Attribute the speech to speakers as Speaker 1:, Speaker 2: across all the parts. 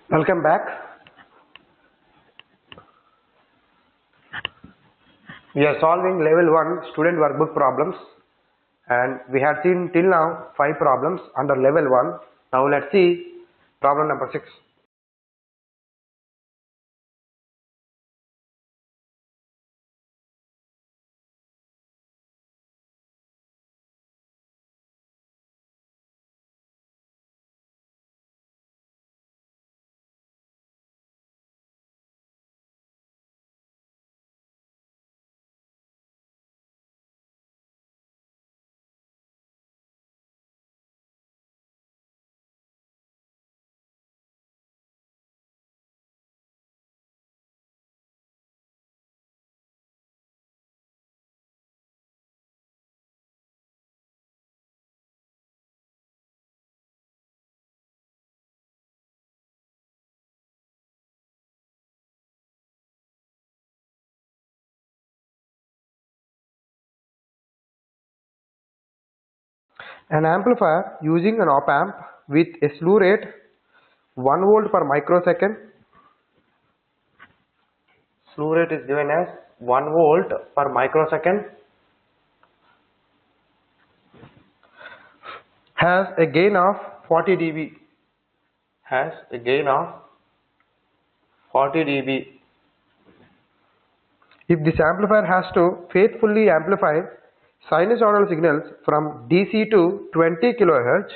Speaker 1: Welcome back. We are solving level 1 student workbook problems, and we have seen till now 5 problems under level 1. Now let's see problem number 6. An amplifier using an op amp with a slew rate 1 volt per microsecond. Slew rate is given as 1 volt per microsecond. Has a gain of 40 dB. Has a gain of 40 dB. If this amplifier has to faithfully amplify sinusoidal signals from DC to 20 kHz,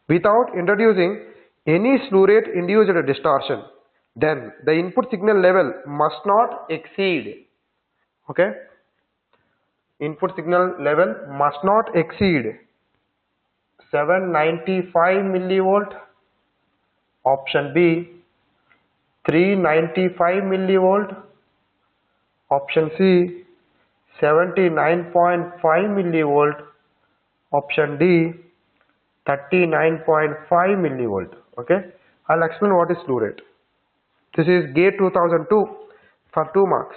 Speaker 1: without introducing any slew rate induced distortion, then the input signal level must not exceed, input signal level must not exceed 795 millivolt, option B 395 millivolt, option C 79.5 millivolt, option D 39.5 millivolt. I'll explain what is slew rate. This is GATE 2002 for 2 marks.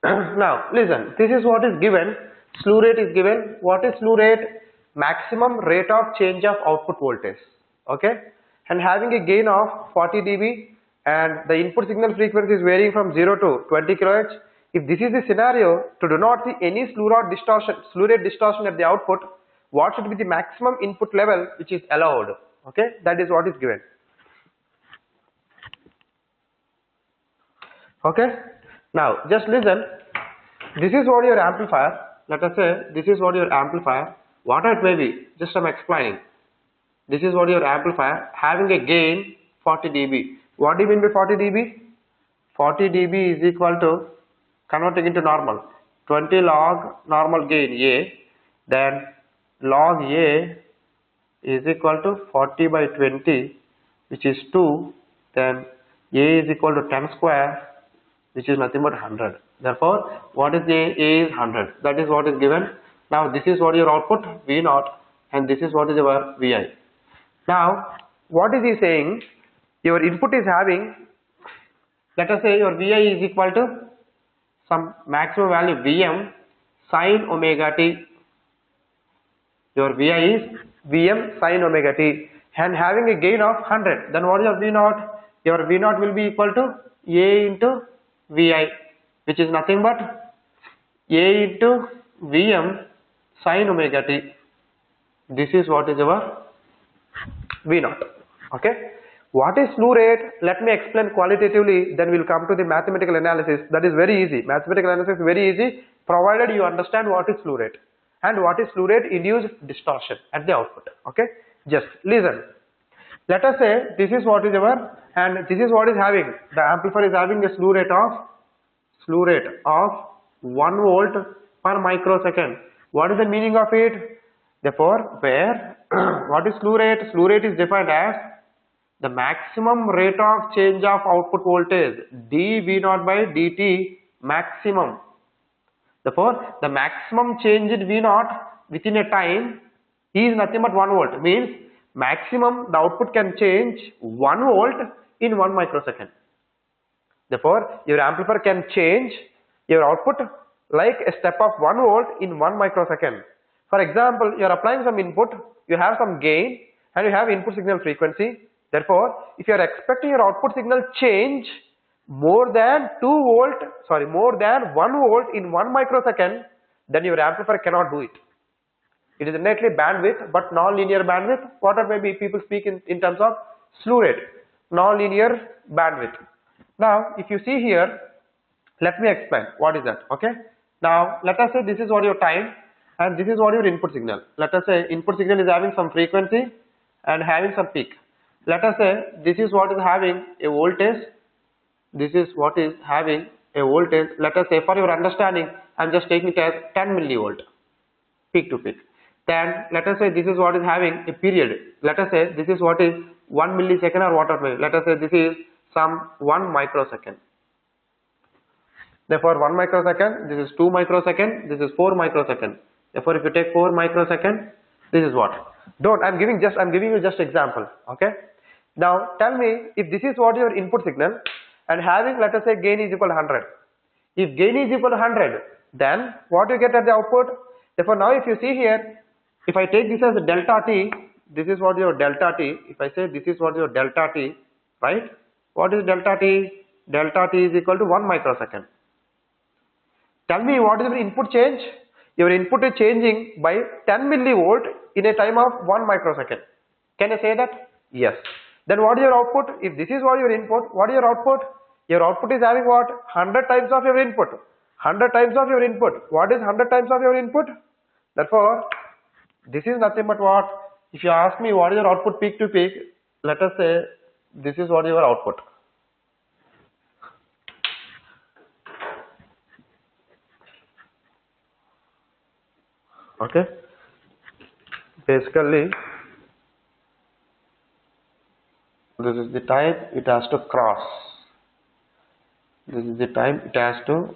Speaker 1: Now listen, this is what is given. Slew rate is given. What is slew rate? Maximum rate of change of output voltage. And having a gain of 40 dB, and the input signal frequency is varying from 0 to 20 kHz. If this is the scenario, to do not see any slew rate distortion at the output, what should be the maximum input level which is allowed? That is what is given. Now just listen. This is what your amplifier. Let us say this is what your amplifier. What it may be, just I'm explaining. This is what your amplifier having a gain 40 dB. What do you mean by 40 dB? 40 dB is equal to, converting into normal, 20 log normal gain A, then log A is equal to 40 by 20, which is 2, then A is equal to 10 square, which is nothing but 100. Therefore, what is A? A is 100. That is what is given. Now, this is what your output V0, and this is what is your Vi. Now, what is he saying? Your input is having, let us say your Vi is equal to some maximum value Vm sin omega t. Your Vi is Vm sin omega t, and having a gain of 100. Then what is your V0? Your V0 will be equal to A into Vi, which is nothing but A into Vm sin omega t. This is what is our V0. What is slew rate? Let me explain qualitatively, then we'll come to the mathematical analysis. That is very easy. Mathematical analysis is very easy, provided you understand what is slew rate and what is slew rate induced distortion at the output. Just listen. Let us say this is what is our, and this is what is having. The amplifier is having a slew rate of 1 volt per microsecond. What is the meaning of it? Therefore, where what is slew rate? Slew rate is defined as the maximum rate of change of output voltage dV0 by dt maximum. Therefore, the maximum change in V0 within a time is nothing but 1 volt. Means maximum the output can change 1 volt in 1 microsecond. Therefore, your amplifier can change your output like a step of 1 volt in 1 microsecond. For example, you are applying some input, you have some gain and you have input signal frequency. Therefore, if you are expecting your output signal change more than 1 volt in 1 microsecond, then your amplifier cannot do it. It is innately bandwidth but non-linear bandwidth. What are maybe people speak in terms of slew rate, non-linear bandwidth. Now, if you see here, let me explain what is that. Okay. Now, let us say this is what your time and this is what your input signal. Let us say input signal is having some frequency and having some peak. Let us say this is what is having a voltage. This is what is having a voltage. Let us say for your understanding, I am just taking it as 10 millivolt peak to peak. Then let us say this is what is having a period. Let us say this is what is 1 millisecond or whatever. Let us say this is some 1 microsecond. Therefore, 1 microsecond, this is 2 microsecond, this is 4 microsecond. Therefore, if you take 4 microsecond, this is what? I'm giving you just example. Okay. Now, tell me if this is what your input signal and having, let us say, gain is equal to 100. If gain is equal to 100, then what you get at the output? Therefore, now if you see here, if I take this as a delta t, this is what your delta t. If I say this is what your delta t, right? What is delta t? Delta t is equal to 1 microsecond. Tell me what is your input change? Your input is changing by 10 millivolt in a time of 1 microsecond. Can I say that? Yes. Then what is your output? If this is what your input, what is your output? Your output is having what? 100 times of your input. 100 times of your input. What is 100 times of your input? Therefore, this is nothing but what? If you ask me what is your output peak to peak, let us say this is what your output. Okay. Basically, this is the time it has to cross. This is the time it has to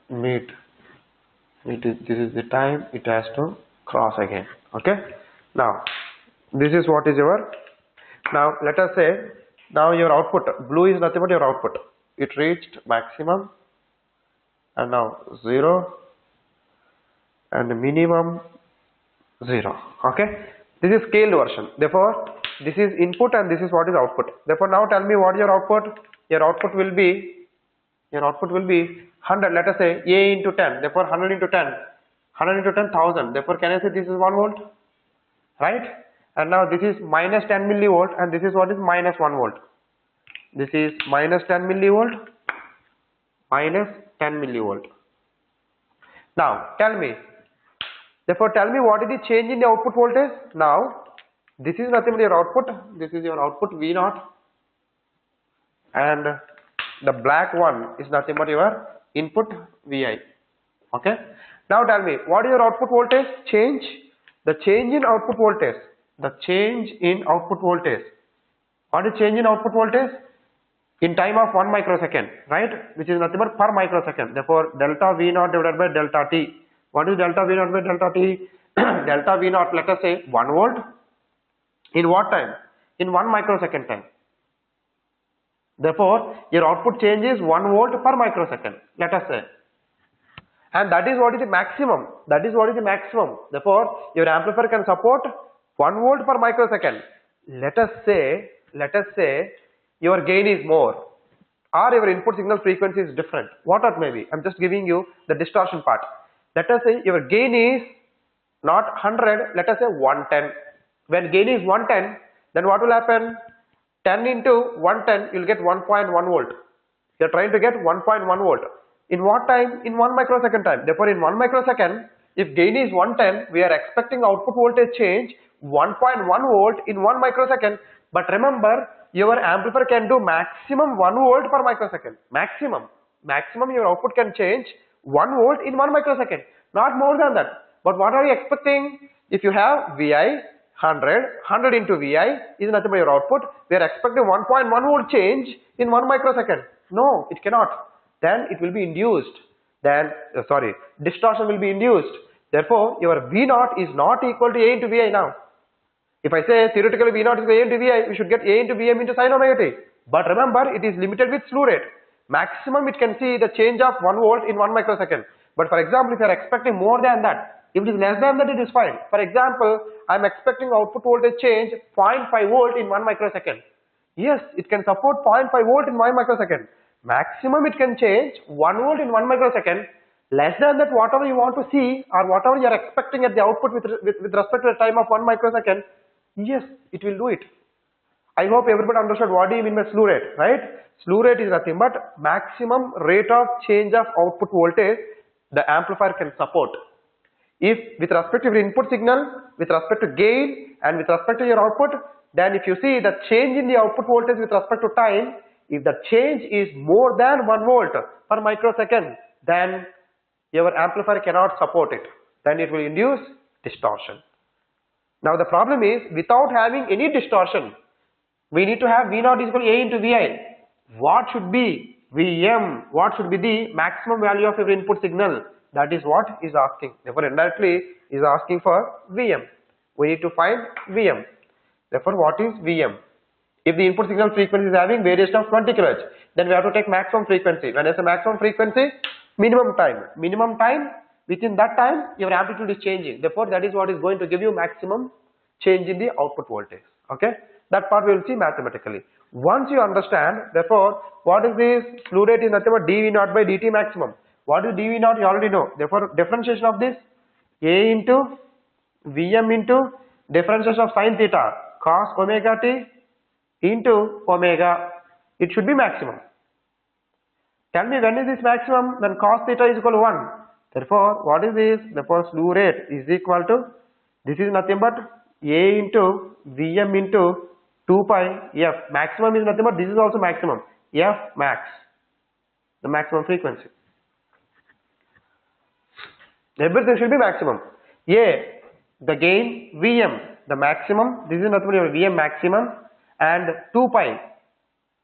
Speaker 1: meet. This is the time it has to cross again. Okay. Now, this is what is your. Now, let us say now your output. Blue is nothing but your output. It reached maximum, and now 0. And minimum 0. Okay. This is scaled version. Therefore, this is input and this is what is output. Therefore, now tell me what is your output. Your output will be 100. Let us say A into 10. Therefore, 100 into 10. 100 into 10,000. Therefore, can I say this is 1 volt? Right. And now this is minus 10 millivolt and this is what is minus 1 volt. This is minus 10 millivolt. Minus 10 millivolt. Now, tell me. Therefore, tell me what is the change in the output voltage. Now, this is nothing but your output. This is your output V0. And the black one is nothing but your input Vi. Okay. Now, tell me what is your output voltage change? The change in output voltage. The change in output voltage. What is change in output voltage? In time of 1 microsecond, right? Which is nothing but per microsecond. Therefore, delta V0 divided by delta T. What is delta V0 by delta T? Delta V0, let us say 1 volt. In what time? In 1 microsecond time. Therefore, your output change is 1 volt per microsecond, let us say. And that is what is the maximum. That is what is the maximum. Therefore, your amplifier can support 1 volt per microsecond. Let us say your gain is more or your input signal frequency is different. What it may be. I am just giving you the distortion part. Let us say your gain is not 100, let us say 110. When gain is 110, then what will happen? 10 into 110, you will get 1.1 volt. You are trying to get 1.1 volt. In what time? In 1 microsecond time. Therefore, in 1 microsecond, if gain is 110, we are expecting output voltage change 1.1 volt in 1 microsecond. But remember, your amplifier can do maximum 1 volt per microsecond. Maximum your output can change 1 volt in 1 microsecond. Not more than that. But what are you expecting? If you have Vi 100 into Vi is nothing but your output. We are expecting 1.1 volt change in 1 microsecond. No, it cannot. Then it will be induced. Distortion will be induced. Therefore, your V0 is not equal to A into Vi now. If I say theoretically V0 is A into Vi, we should get A into Vm into sin omega t. But remember, it is limited with slew rate. Maximum it can see the change of 1 volt in 1 microsecond. But for example, if you are expecting more than that, if it is less than that, it is fine. For example, I am expecting output voltage change 0.5 volt in 1 microsecond. Yes, it can support 0.5 volt in 1 microsecond. Maximum it can change 1 volt in 1 microsecond. Less than that, whatever you want to see or whatever you are expecting at the output with respect to the time of 1 microsecond, yes, it will do it. I hope everybody understood what do you mean by slew rate, right? Slew rate is nothing but maximum rate of change of output voltage the amplifier can support. If with respect to your input signal, with respect to gain and with respect to your output, then if you see the change in the output voltage with respect to time, if the change is more than 1 volt per microsecond, then your amplifier cannot support it. Then it will induce distortion. Now the problem is, without having any distortion, we need to have V0 is equal to A into Vi. What should be Vm? What should be the maximum value of your input signal? That is what is asking. Therefore, indirectly is asking for Vm. We need to find Vm. Therefore, what is Vm? If the input signal frequency is having variation of 20 kHz, then we have to take maximum frequency. When I say maximum frequency, minimum time. Minimum time, within that time, your amplitude is changing. Therefore, that is what is going to give you maximum change in the output voltage. Okay? That part we will see mathematically. Once you understand, therefore, what is this? Slew rate is nothing but dV0 by dt maximum. What is dV0? You already know. Therefore, differentiation of this, A into Vm into differentiation of sin theta cos omega t into omega. It should be maximum. Tell me when is this maximum? When cos theta is equal to 1. Therefore, what is this? Therefore, slew rate is equal to, this is nothing but A into Vm into 2 pi f. Maximum is nothing but this is also maximum. F max, the maximum frequency. Everything should be maximum. A, the gain, Vm, the maximum. This is nothing but your Vm maximum, and 2 pi.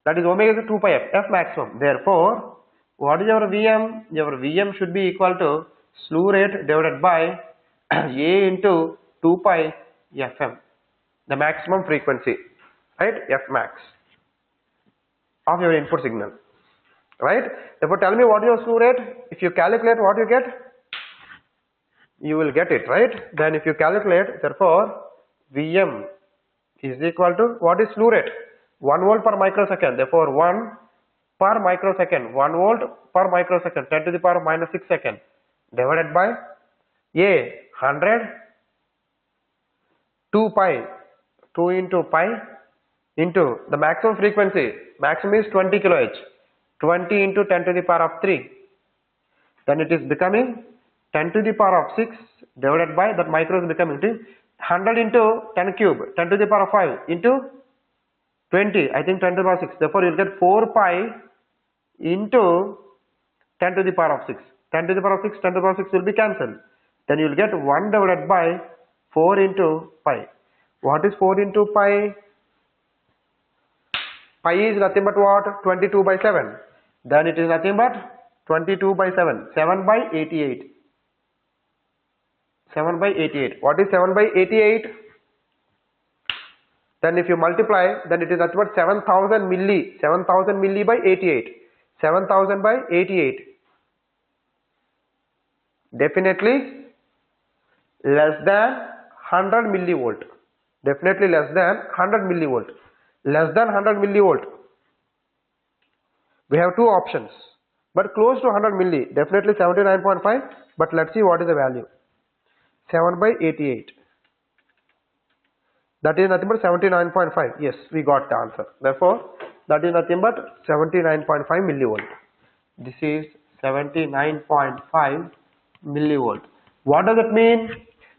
Speaker 1: That is omega is 2 pi f. F maximum. Therefore, what is your Vm? Your Vm should be equal to slew rate divided by A into 2 pi Fm, the maximum frequency, right? F max of your input signal, right? Therefore, tell me what is your slew rate. If you calculate, what you get? You will get it, right? Then if you calculate, therefore, Vm is equal to, what is slew rate? 1 volt per microsecond. Therefore, 1 per microsecond, 1 volt per microsecond, 10 to the power minus 6 second, divided by A, 100, 2 pi, 2 into pi, into the maximum frequency. Maximum is 20 kHz. 20 into 10 to the power of 3. Then it is becoming 10 to the power of 6 divided by, that micro is becoming 100 into 10 cube, 10 to the power of 5 into 20, I think 10 to the power of 6. Therefore, you will get 4 pi into 10 to the power of 6. 10 to the power of 6, 10 to the power of 6 will be cancelled. Then you will get 1 divided by 4 into pi. What is 4 into pi? Pi is nothing but what? 22 by 7. Then it is nothing but 22 by 7. 7 by 88. 7 by 88. What is 7 by 88? Then if you multiply, then it is nothing but 7000 milli. 7000 milli by 88. 7000 by 88. Definitely less than 100 millivolt. Definitely less than 100 millivolt. Less than 100 millivolt. We have two options, but close to 100 milli. Definitely 79.5. But let's see what is the value. 7 by 88. That is nothing but 79.5. Yes, we got the answer. Therefore, that is nothing but 79.5 millivolt. This is 79.5 millivolt. What does it mean?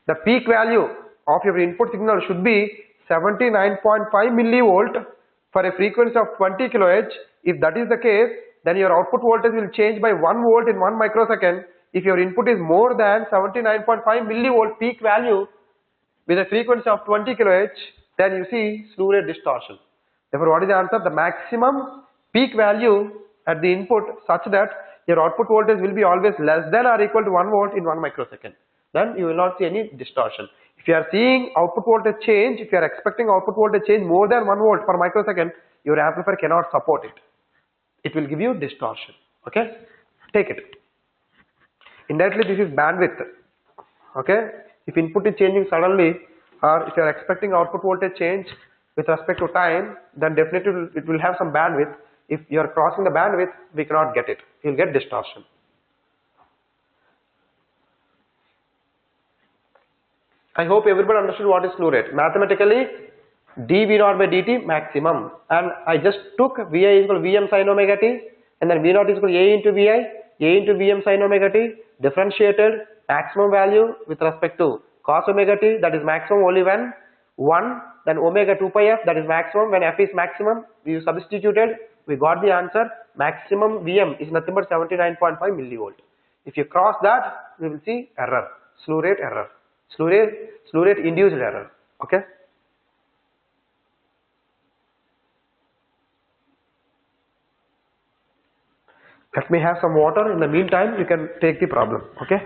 Speaker 1: The peak value of your input signal should be 79.5 millivolt for a frequency of 20 kHz. If that is the case, then your output voltage will change by 1 volt in 1 microsecond. If your input is more than 79.5 millivolt peak value with a frequency of 20 kHz, then you see slew rate distortion. Therefore, what is the answer? The maximum peak value at the input such that your output voltage will be always less than or equal to 1 volt in 1 microsecond. Then you will not see any distortion. If you are seeing output voltage change, if you are expecting output voltage change more than 1 volt per microsecond, your amplifier cannot support it. it will give you distortion. Okay, take it. Indirectly, this is bandwidth. Okay, if input is changing suddenly, or if you are expecting output voltage change with respect to time, then definitely it will have some bandwidth. If you are crossing the bandwidth, we cannot get it. You will get distortion. I hope everybody understood what is slew rate. Mathematically, dV0 by dt maximum, and I just took Vi is equal to Vm sin omega t, and then V0 is equal to A into Vi, A into Vm sin omega t, differentiated maximum value with respect to cos omega t, that is maximum only when 1, then omega 2 pi f, that is maximum when f is maximum. We substituted, we got the answer. Maximum Vm is nothing but 79.5 millivolt. If you cross that, we will see error, slew rate error. Slew rate induced error. Okay. Let me have some water. In the meantime, you can take the problem. Okay.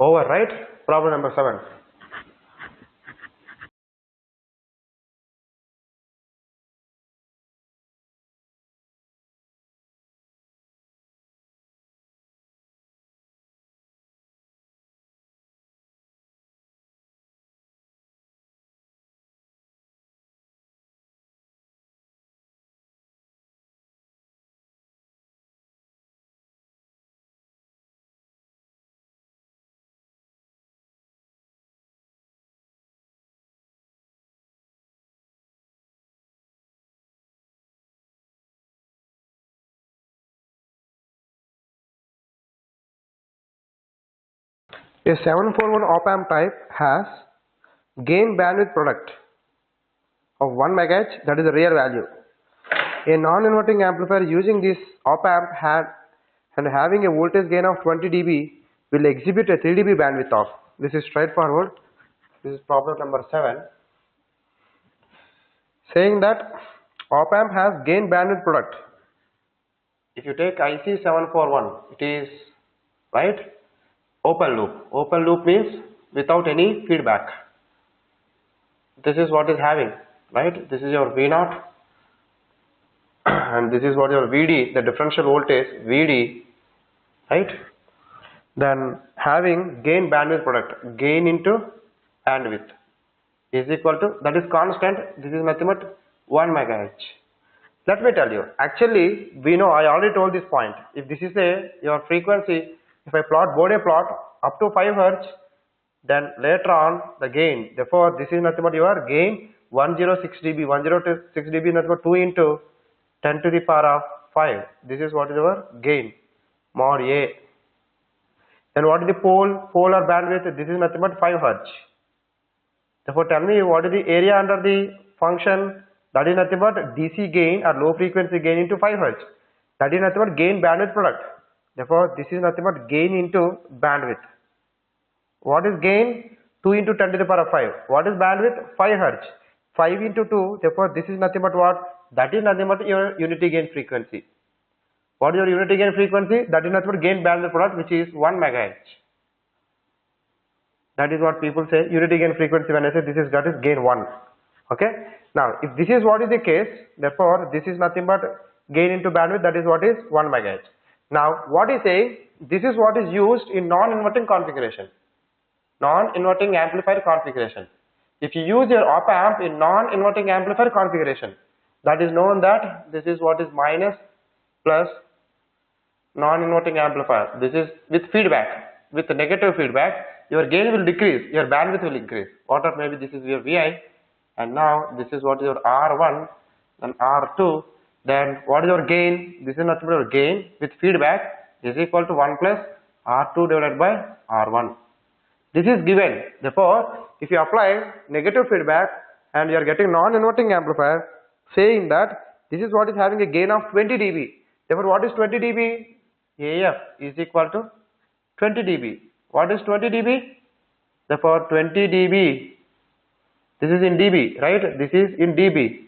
Speaker 1: Over, right? Problem number 7. A 741 op amp type has gain bandwidth product of 1 MHz, that is the real value. A non-inverting amplifier using this op amp and having a voltage gain of 20 dB will exhibit a 3 dB bandwidth of. This is straightforward. This is problem number 7. Saying that op amp has gain bandwidth product. If you take IC 741, it is right open loop. Open loop means without any feedback. This is what is having, right? This is your V0 and this is what your VD, the differential voltage VD, right? Then having gain bandwidth product, gain into bandwidth is equal to, that is constant, this is nothing but 1 MHz. Let me tell you, actually we know, I already told this point, if this is your frequency, if I plot Bode plot up to 5 Hz, then later on the gain, therefore this is nothing but your gain 106 dB, 106 dB nothing but 2 into 10 to the power of 5, this is what is our gain, mod A. Then what is the polar bandwidth, this is nothing but 5 Hz. Therefore tell me what is the area under the function, that is nothing but DC gain or low frequency gain into 5 Hz. That is nothing but gain bandwidth product. Therefore this is nothing but gain into bandwidth. What is gain? 2 into 10 to the power of 5. What is bandwidth? 5 Hz. 5 into 2, therefore this is nothing but what? That is nothing but your unity gain frequency. What is your unity gain frequency? That is nothing but gain bandwidth product, which is 1 MHz. That is what people say, unity gain frequency. When I say this is, that is gain 1. Okay. Now if this is what is the case, therefore this is nothing but gain into bandwidth, that is what is 1 MHz. Now what is saying, this is what is used in non-inverting configuration, non-inverting amplifier configuration. If you use your op amp in non-inverting amplifier configuration, that is known that this is what is minus plus non-inverting amplifier. This is with feedback, with negative feedback, your gain will decrease, your bandwidth will increase. What are, maybe this is your Vi, and now this is what is your R1 and R2. Then what is your gain? This is nothing but your gain with feedback is equal to 1 plus R2 divided by R1. This is given. Therefore, if you apply negative feedback and you are getting non-inverting amplifier, saying that this is what is having a gain of 20 dB. Therefore, what is 20 dB? AF is equal to 20 dB. What is 20 dB? Therefore, 20 dB, this is in dB, right? This is in dB,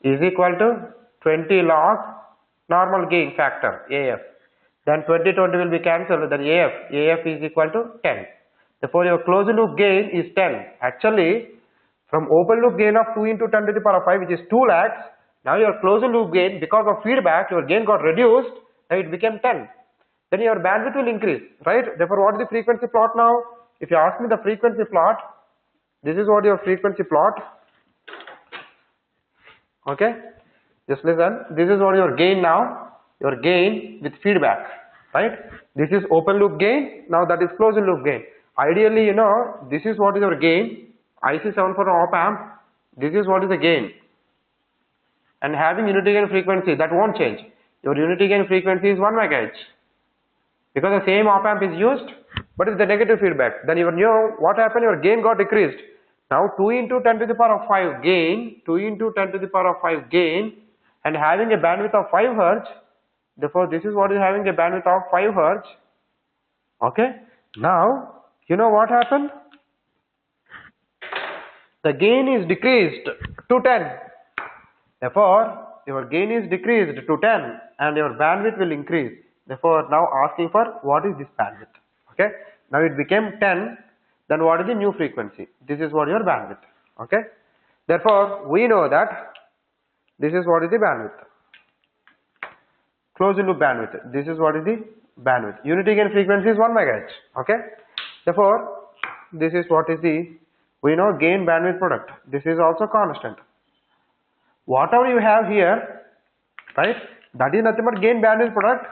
Speaker 1: is equal to 20 log normal gain factor, AF. Then 20 will be cancelled, then AF is equal to 10. Therefore, your closed loop gain is 10. Actually, from open loop gain of 2 into 10 to the power of 5, which is 2 lakhs, now your closed loop gain, because of feedback, your gain got reduced, and it became 10. Then your bandwidth will increase, right? Therefore, what is the frequency plot now? If you ask me the frequency plot, this is what your frequency plot. Okay, just listen. This is what your gain now. Your gain with feedback, right? This is open loop gain. Now that is closed loop gain. Ideally, you know, this is what is your gain. IC741 op amp. This is what is the gain. And having unity gain frequency, that won't change. Your unity gain frequency is 1 MHz. Because the same op amp is used, but it's the negative feedback. Then you know what happened, your gain got decreased. Now 2 into 10 to the power of 5 gain, 2 into 10 to the power of 5 gain, and having a bandwidth of 5 Hz. Therefore, this is what is having a bandwidth of 5 Hz. Okay. Now, you know what happened? The gain is decreased to 10. Therefore, your gain is decreased to 10 and your bandwidth will increase. Therefore, now asking for what is this bandwidth. Okay. Now it became 10. Then what is the new frequency? This is what your bandwidth. Okay. Therefore, we know that this is what is the bandwidth. Closed loop bandwidth. This is what is the bandwidth. Unity gain frequency is 1 MHz. Okay. Therefore, this is what is the, we know, gain bandwidth product. This is also constant. Whatever you have here, right, that is nothing but gain bandwidth product.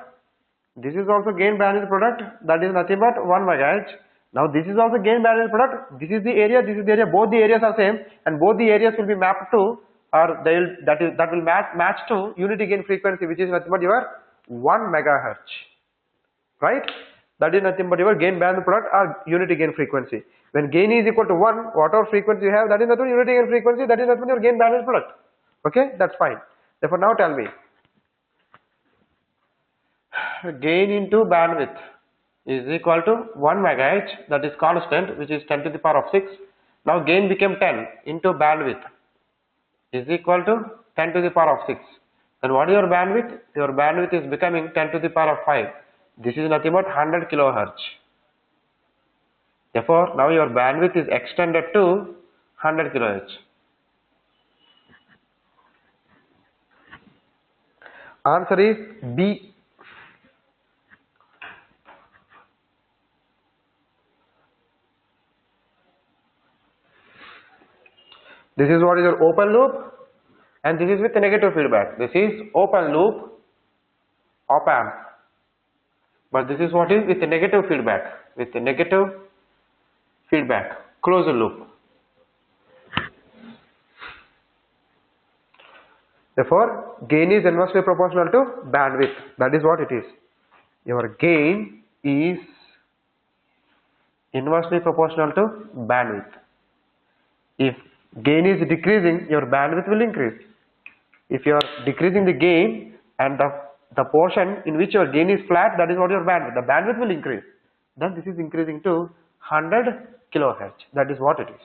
Speaker 1: This is also gain bandwidth product. That is nothing but 1 MHz. Now this is also gain bandwidth product. This is the area. This is the area. Both the areas are same, and both the areas will be mapped to, or that will match to unity gain frequency, which is nothing but your 1 MHz. Right. That is nothing but your gain bandwidth product or unity gain frequency. When gain is equal to 1, whatever frequency you have, that is nothing but unity gain frequency, that is nothing but your gain bandwidth product. Okay, that's fine. Therefore, now tell me, gain into bandwidth is equal to 1 megahertz, that is constant, which is 10 to the power of 6. Now gain became 10 into bandwidth is equal to 10 to the power of 6. And what is your bandwidth? Your bandwidth is becoming 10 to the power of 5. This is nothing but 100 kilohertz. Therefore, now your bandwidth is extended to 100 kilohertz. Answer is B. This is what is your open loop, and this is with negative feedback. This is open loop op amp, but this is what is with negative feedback. With negative feedback, closed loop. Therefore, gain is inversely proportional to bandwidth. That is what it is. Your gain is inversely proportional to bandwidth. If gain is decreasing, your bandwidth will increase. If you are decreasing the gain and the portion in which your gain is flat, that is what your bandwidth. The bandwidth will increase. Then this is increasing to 100 kilohertz. That is what it is.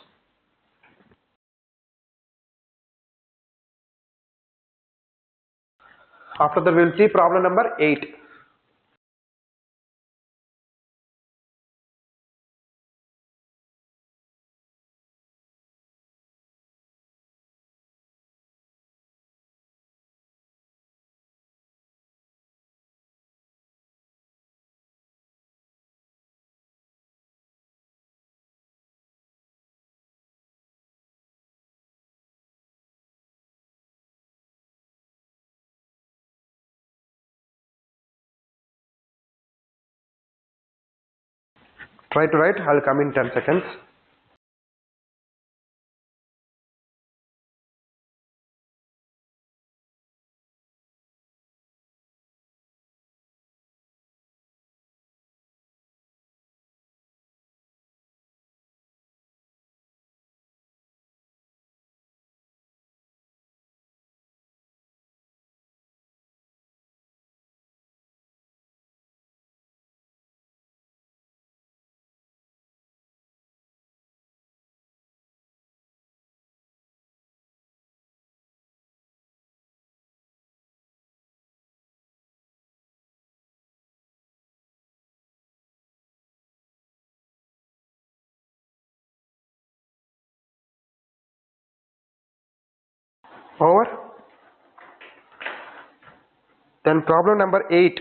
Speaker 1: After that, we will see problem number 8. Try to write. I will come in 10 seconds. Over. Then problem number 8.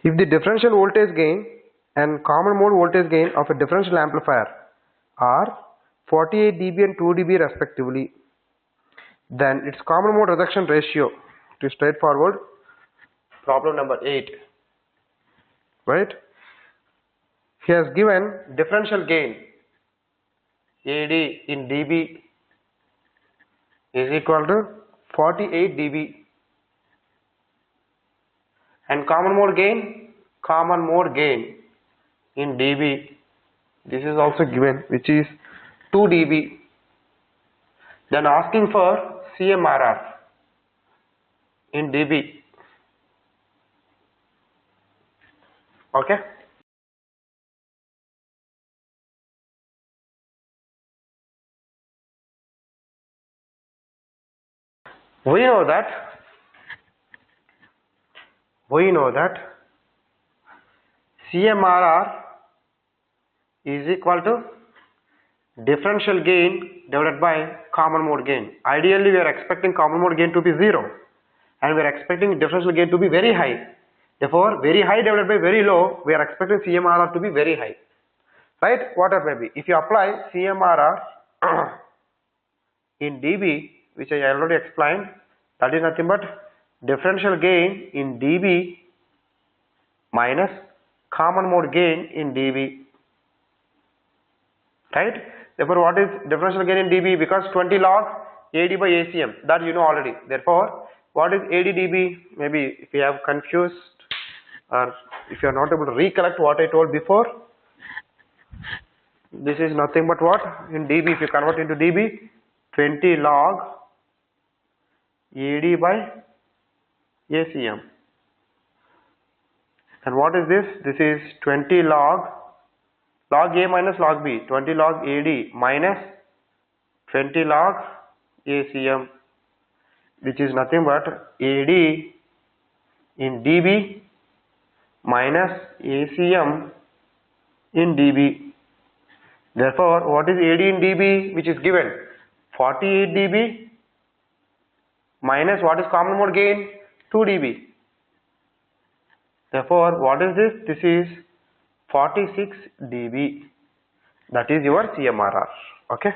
Speaker 1: If the differential voltage gain and common mode voltage gain of a differential amplifier are 48 dB and 2 dB respectively, then its common mode rejection ratio, it is straightforward. Problem number 8, right? He has given differential gain AD in dB is equal to 48 dB, and common mode gain in dB, this is also given, which is 2 dB. Then asking for CMRR in dB. Okay. we know that CMRR is equal to differential gain divided by common mode gain. Ideally, we are expecting common mode gain to be 0 and we are expecting differential gain to be very high. Therefore, very high divided by very low, we are expecting CMRR to be very high. Right? What it may be. If you apply CMRR in dB, which I already explained, that is nothing but differential gain in dB minus common mode gain in dB. Right? Therefore, what is differential gain in dB? Because 20 log AD by ACM, that you know already. Therefore, what is AD dB? Maybe if you have confused or if you are not able to recollect what I told before, this is nothing but what? In dB, if you convert into dB, 20 log AD by ACM. And what is this? This is 20 log A minus log B, 20 log AD minus 20 log ACM, which is nothing but AD in dB minus ACM in dB. Therefore, what is AD in dB which is given? 48 dB minus what is common mode gain? 2 dB. Therefore, what is this? This is 46 dB. That is your CMRR. Okay.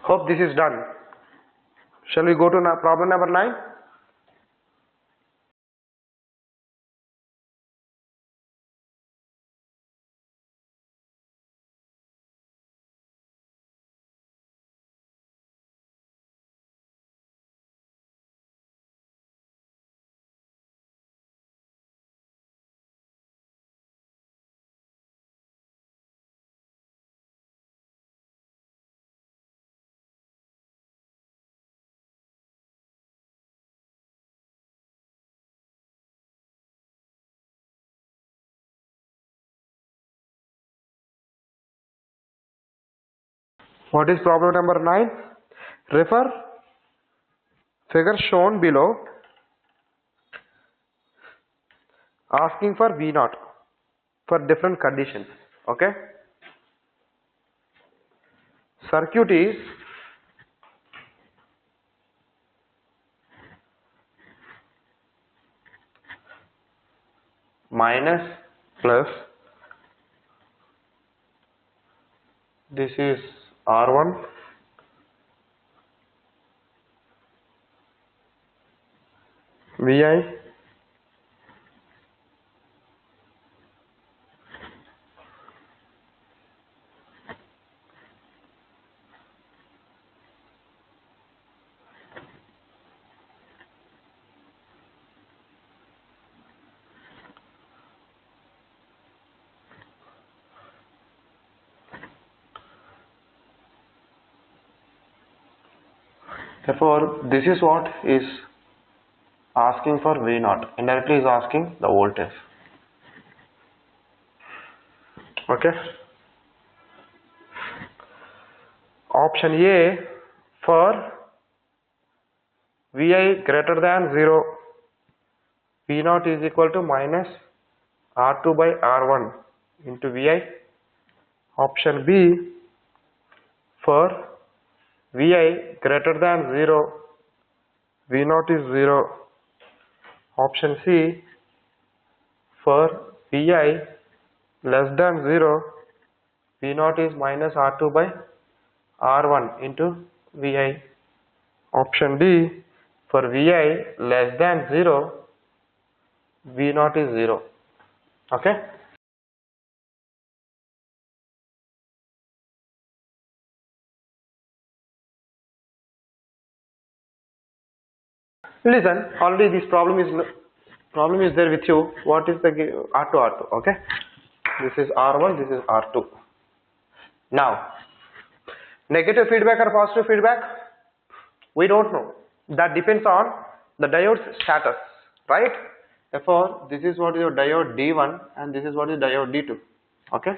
Speaker 1: Hope this is done. Shall we go to problem number 9? What is problem number 9? Refer figure shown below asking for V0 for different conditions. Okay. Circuit is minus plus, this is R1, VI, therefore this is what is asking for V0, indirectly is asking the voltage. Okay. Option A, for Vi greater than 0, V0 is equal to minus R2 by R1 into Vi. Option B, for Vi greater than 0, V0 is 0. Option C, for Vi less than 0, V0 is minus R2 by R1 into Vi. Option D, for Vi less than 0, V0 is 0. Okay. Listen, already this problem is there with you. What is the R2 R2? Okay. This is R1, this is R2. Now, negative feedback or positive feedback? We don't know. That depends on the diode's status, right? Therefore, this is what is your diode D1 and this is what is diode D2. Okay.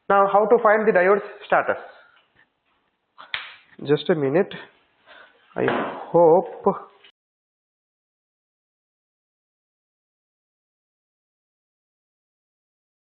Speaker 1: Now, how to find the diode's status? Just a minute. I hope